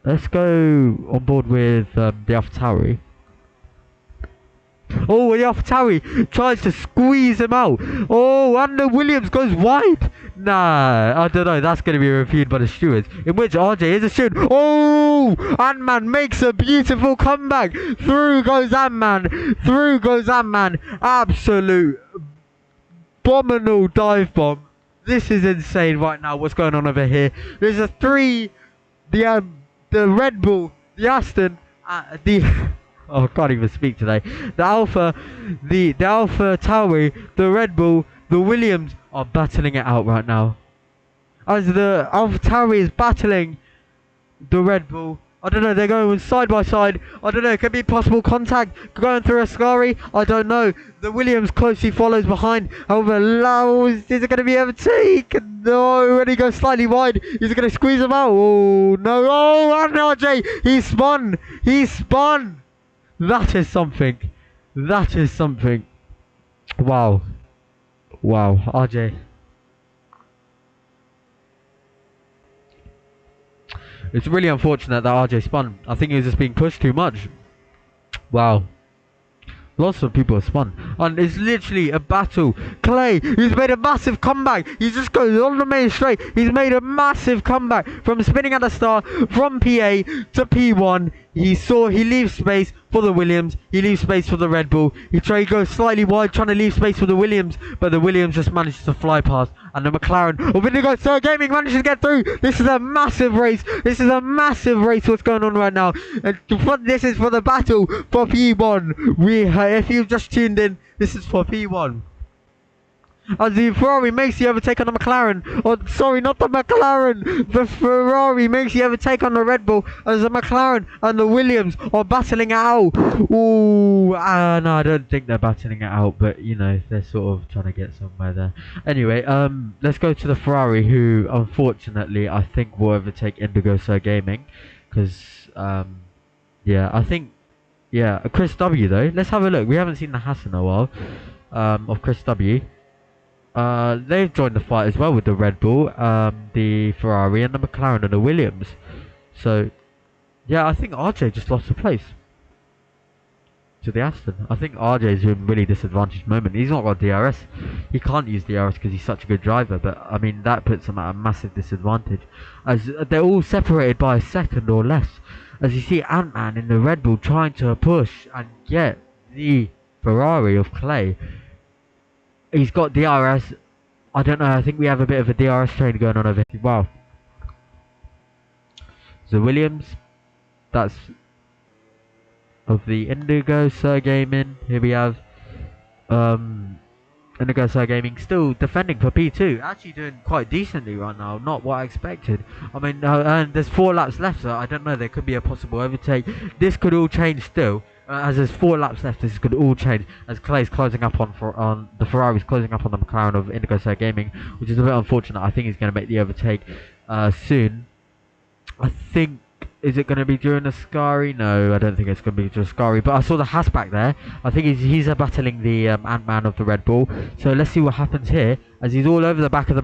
Let's go on board with the AlphaTauri. Oh, the AlphaTauri tries to squeeze him out. Oh, and the Williams goes wide. Nah, I don't know. That's going to be reviewed by the stewards, in which RJ is a steward. Oh, Ant-Man makes a beautiful comeback. Through goes Ant-Man. Through goes Ant-Man. Absolute abominable dive bomb. This is insane right now. What's going on over here? There's a 3. The Red Bull, the Aston, oh, I can't even speak today. The AlphaTauri, the Red Bull, the Williams are battling it out right now. As the AlphaTauri is battling the Red Bull. I don't know, they're going side by side. I don't know, it could be possible contact going through Ascari. I don't know. The Williams closely follows behind. However, is it going to be overtake? No, when he goes slightly wide, is it going to squeeze him out? Oh, no. Oh, and RJ, he spun. He spun. That is something. That is something. Wow. Wow, RJ. It's really unfortunate that RJ spun. I think he was just being pushed too much. Wow. Lots of people have spun. and it's literally a battle. Clay, he's made a massive comeback. He just goes on the main straight. He's made a massive comeback from spinning at the start, from PA to P1. He leaves space for the Williams. He leaves space for the Red Bull. He goes slightly wide, trying to leave space for the Williams, but the Williams just manages to fly past, and the McLaren of Indigo Sir Gaming manages to get through. This is a massive race. This is a massive race. What's going on right now? And this is for the battle for P1. If you've just tuned in, this is for P1. As the Ferrari makes the overtake on the McLaren. Oh, sorry, not the McLaren. The Ferrari makes the overtake on the Red Bull as the McLaren and the Williams are battling it out. Ooh, no, I don't think they're battling it out, but you know, they're sort of trying to get somewhere there. Anyway, let's go to the Ferrari, who unfortunately I think will overtake Indigo Sir Gaming, because yeah, I think Chris W though. Let's have a look. We haven't seen the Haas in a while. Of Chris W. They've joined the fight as well with the Red Bull, the Ferrari and the McLaren and the Williams. So, yeah, I think RJ just lost the place to the Aston. I think RJ's in a really disadvantaged moment. He's not got DRS. He can't use DRS because he's such a good driver, but I mean, that puts him at a massive disadvantage, as they're all separated by a second or less. As you see Ant-Man in the Red Bull trying to push and get the Ferrari of Clay. He's got DRS. I don't know. I think we have a bit of a DRS train going on over here. Wow. The Williams. That's of the Indigo Sir Gaming. Here we have Indigo Sir Gaming still defending for P2. Actually doing quite decently right now. Not what I expected. I mean, and there's 4 laps left, so I don't know. There could be a possible overtake. This could all change still. As there's 4 laps left, this could all change. As Clay's closing up on the Ferrari's closing up on the McLaren of Indigo Sir Gaming, which is a bit unfortunate. I think he's going to make the overtake soon. I think, is it going to be during the Scari? No, I don't think it's going to be during the Scari. But I saw the Haas back there. I think he's battling the Ant-Man of the Red Bull. So let's see what happens here. As he's all over the back of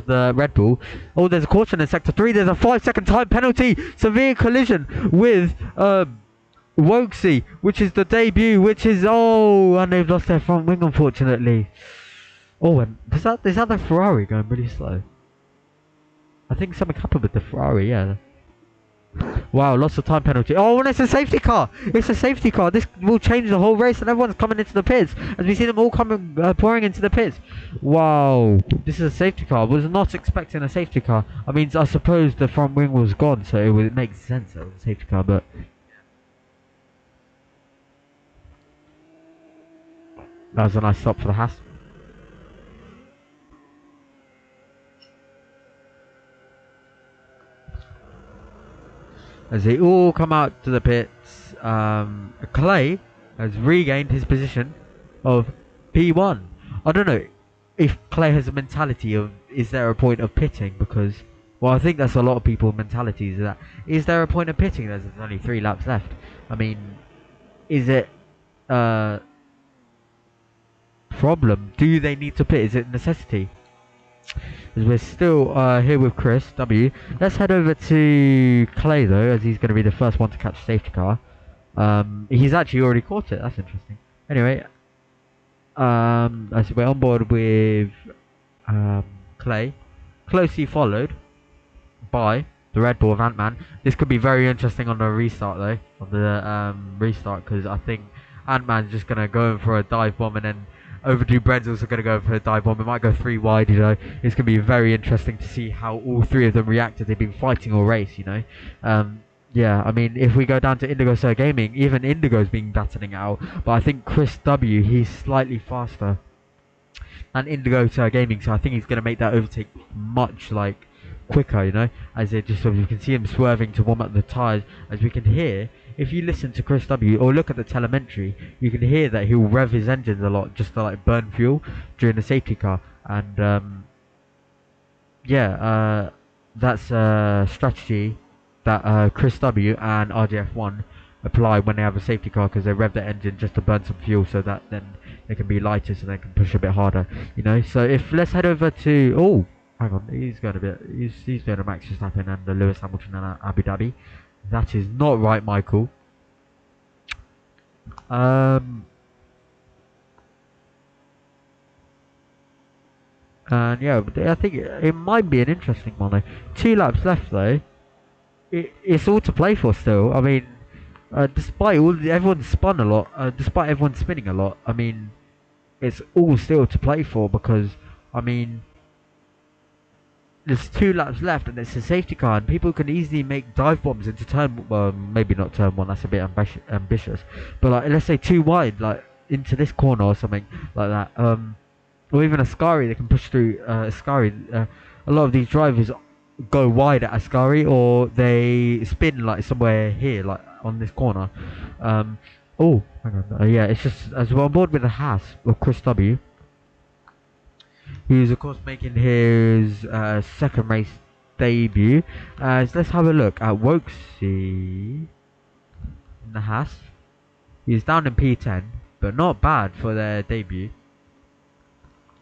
the Red Bull. Oh, there's a caution in Sector 3. There's a 5-second time penalty. Severe collision with Wokesy, which is the debut, which is, and they've lost their front wing, unfortunately. Oh, and is that the Ferrari going really slow? I think something happened with the Ferrari, yeah. Wow, lots of time penalty. Oh, and it's a safety car. It's a safety car. This will change the whole race, and everyone's coming into the pits. As we see them all coming, pouring into the pits. Wow, this is a safety car. I was not expecting a safety car. I mean, I suppose the front wing was gone, so it makes sense that it was a safety car, but that was a nice stop for the Haas. As they all come out to the pits, Clay has regained his position of P1. I don't know if Clay has a mentality of, is there a point of pitting? Because, well, I think that's a lot of people's mentalities. Is there a point of pitting? There's only 3 laps left. I mean, is it problem? Do they need to pit? Is it necessity? As we're still here with Chris W. Let's head over to Clay though, as he's going to be the first one to catch a safety car. He's actually already caught it. That's interesting. Anyway, as we're on board with Clay, closely followed by the Red Bull of Ant-Man. This could be very interesting on the restart though, on the restart, because I think Ant-Man's just going to go in for a dive bomb, and then Overdue Bread's also going to go for a dive bomb. It might go 3 wide, you know. It's going to be very interesting to see how all 3 of them reacted. They've been fighting all race, you know. Yeah, I mean, if we go down to Indigo Sir Gaming, even Indigo's been battling out. But I think Chris W, he's slightly faster than Indigo Sir Gaming, so I think he's going to make that overtake much, like, quicker, you know. As it just, you can see him swerving to warm up the tyres. As we can hear, if you listen to Chris W or look at the telemetry, you can hear that he'll rev his engines a lot just to like burn fuel during the safety car. And yeah, that's a strategy that Chris W and RJF1 apply when they have a safety car, because they rev their engine just to burn some fuel, so that then they can be lighter, so they can push a bit harder, you know. So if let's head over to hang on, he's going a bit, he's doing a Max Verstappen and the Lewis Hamilton and Abu Dhabi. That is not right, Michael. And yeah, but I think it might be an interesting one though. 2 laps left though. It's all to play for still. I mean, despite everyone spun a lot, despite everyone spinning a lot, I mean, it's all still to play for because, I mean, there's 2 laps left and it's a safety car and people can easily make dive bombs into turn, well, maybe not turn 1, that's a bit ambitious, but like, let's say 2 wide, like, into this corner or something like that, or even Ascari, they can push through Ascari. A lot of these drivers go wide at Ascari or they spin like somewhere here, like on this corner. Oh, hang on. Yeah, it's just as we're on board with the Haas of Chris W, who's of course making his second race debut. So let's have a look at Wokesy in the Haas. He's down in P10, but not bad for their debut.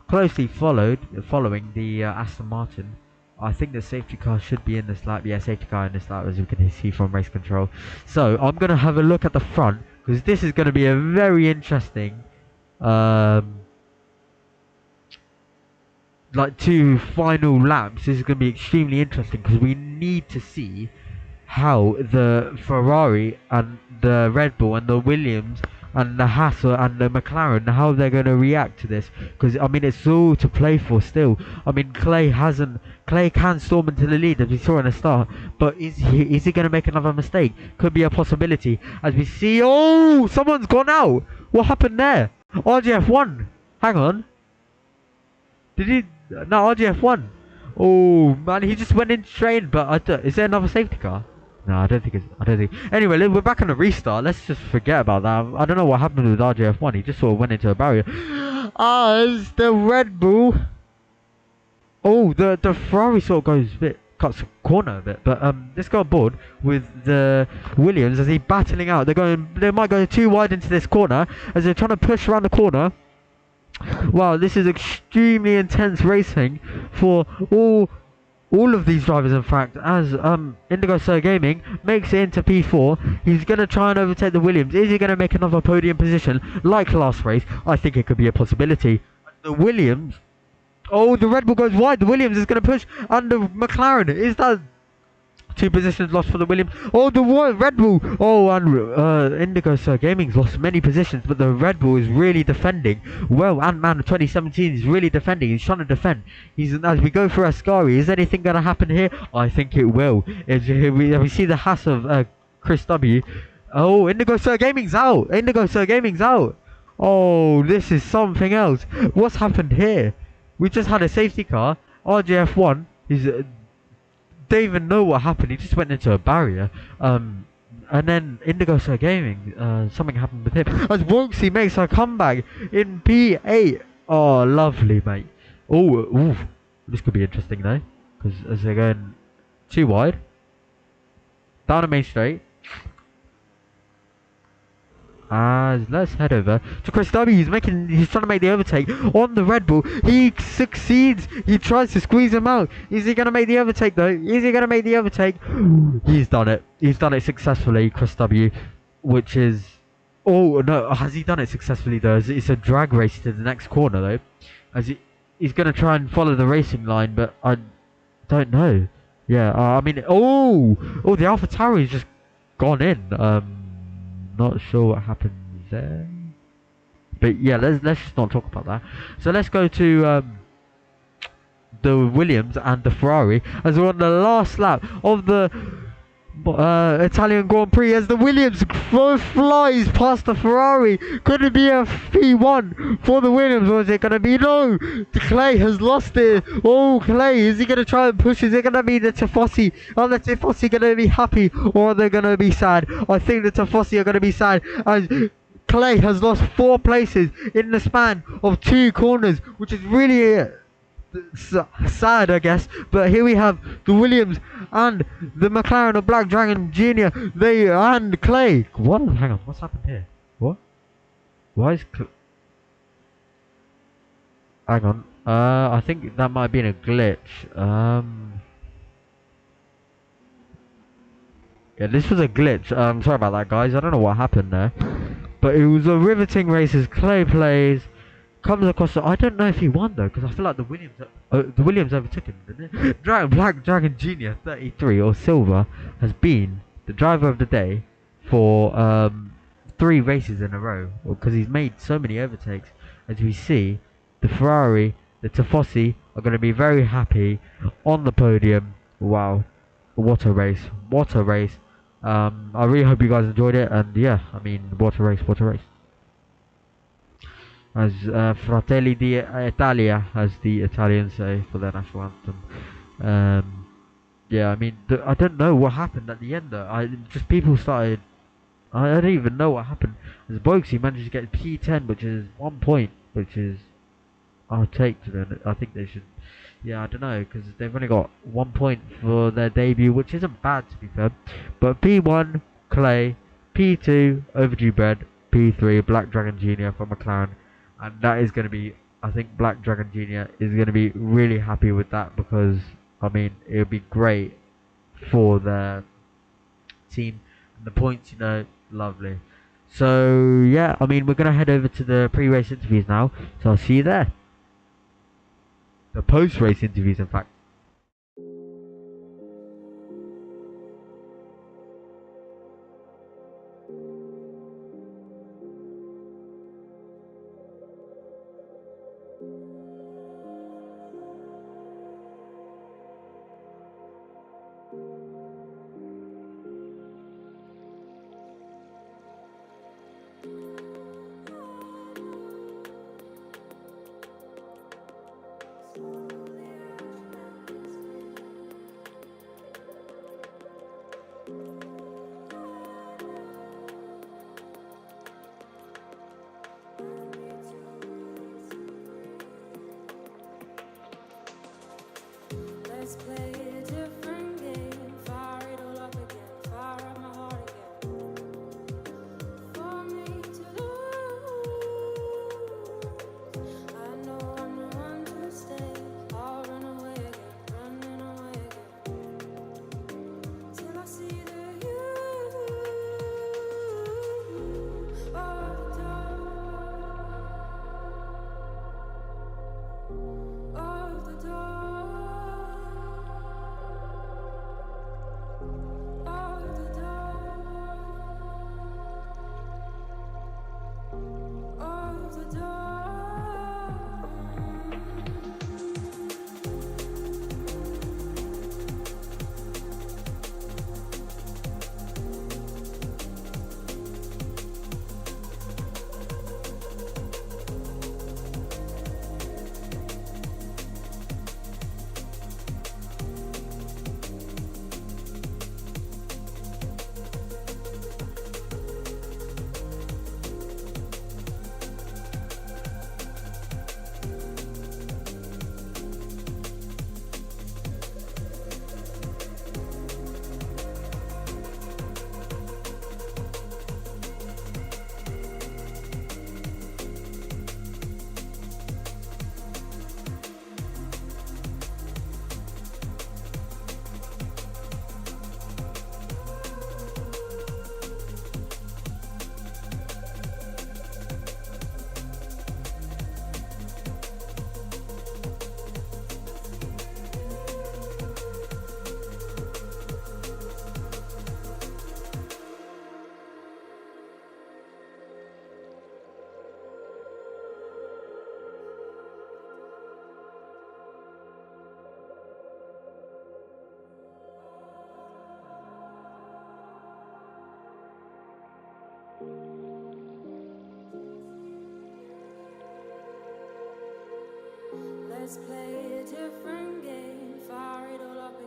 Closely following the Aston Martin. I think the safety car should be in this lap. Yeah, safety car in this lap, as you can see from race control. So I'm going to have a look at the front because this is going to be a very interesting like 2 final laps. This is going to be extremely interesting because we need to see how the Ferrari and the Red Bull and the Williams and the Haas and the McLaren, how they're going to react to this, because I mean it's all to play for still. I mean Clay can storm into the lead as we saw in the start, but is he going to make another mistake? Could be a possibility as we see. Oh, someone's gone out. What happened there? RGF won. Hang on, did he? No, RGF won. Oh man, he just went in straight. But is there another safety car? No, I don't think. Anyway, we're back on the restart. Let's just forget about that. I don't know what happened with RJF1. He just sort of went into a barrier. As the Red Bull. Oh, the Ferrari sort of goes a bit, cuts a corner a bit. But let's go on board with the Williams as he's battling out. They might go too wide into this corner as they're trying to push around the corner. Wow, this is extremely intense racing for all of these drivers, in fact, as Indigo Sir Gaming makes it into P4. He's going to try and overtake the Williams. Is he going to make another podium position like last race? I think it could be a possibility. The Williams, oh, the Red Bull goes wide. The Williams is going to push, and the McLaren, is that 2 positions lost for the Williams? Oh, the Red Bull. Oh, and Indigo Sir Gaming's lost many positions, but the Red Bull is really defending. Well, Ant-Man 2017 is really defending. He's trying to defend. As we go for Ascari, is anything going to happen here? I think it will. We see the Haas of Chris W. Oh, Indigo Sir Gaming's out. Indigo Sir Gaming's out. Oh, this is something else. What's happened here? We just had a safety car. RJF1 is... don't even know what happened. He just went into a barrier. And then Indigo Sir Gaming, something happened with him. As Wonksy makes a comeback in P8. Oh, lovely, mate. Oh, ooh. This could be interesting, though. Because as they're going too wide. Down a main straight. Let's head over to Chris W. He's trying to make the overtake on the Red Bull. He succeeds. He tries to squeeze him out. Is he going to make the overtake though? Is he going to make the overtake? He's done it. He's done it successfully, Chris W. Which is... oh no, has he done it successfully though? It's a drag race to the next corner though. He's going to try and follow the racing line, but I don't know. Yeah, I mean... oh, the AlphaTauri's just gone in. Not sure what happened there, but yeah, let's just not talk about that. So let's go to the Williams and the Ferrari as we're on the last lap of the Italian Grand Prix as the Williams flies past the Ferrari. Could it be a P1 for the Williams, or is it going to be... no, Clay has lost it. Oh, Clay, is he going to try and push? Is it going to be the Tifosi? Are the Tifosi going to be happy, or are they going to be sad? I think the Tifosi are going to be sad as Clay has lost 4 places in the span of 2 corners, which is really sad, I guess. But here we have the Williams and the McLaren of Black Dragon Jr. And Clay. What? Hang on, what's happened here? What? Why is hang on. I think that might have been a glitch. Yeah, this was a glitch. Sorry about that, guys. I don't know what happened there. But it was a riveting race as Clay plays. comes across. I don't know if he won though, because I feel like the Williams overtook him, didn't it? Black Dragon Junior 33 or Silver has been the driver of the day for 3 races in a row, because he's made so many overtakes. As we see, the Ferrari, the Tifosi are going to be very happy on the podium. Wow, what a race! What a race! I really hope you guys enjoyed it, and yeah, I mean, what a race! What a race! As Fratelli d'Italia, as the Italians say for their national anthem. Yeah, I mean, I don't know what happened at the end though. Just people started. I don't even know what happened. As Boxy managed to get P10, which is 1 point, which is I'll take to them. I think they should. Yeah, I don't know, because they've only got 1 point for their debut, which isn't bad to be fair. But P1 Clay, P2 Overdue Bread, P3 Black Dragon Junior from McLaren, and that is going to be. I think Black Dragon Junior is going to be really happy with that, because I mean it would be great for their team, and the points, lovely. So yeah, I mean we're going to head over to the pre-race interviews now, so I'll see you there. The post-race interviews, in fact. Let's play a different game. Fire it all up again. Fire up my heart again. For me to lose. I know I'm the one to stay. I'll run away again. Running away again. Till I see the you of the door. Of the door. Let's play a different game. Fire it all up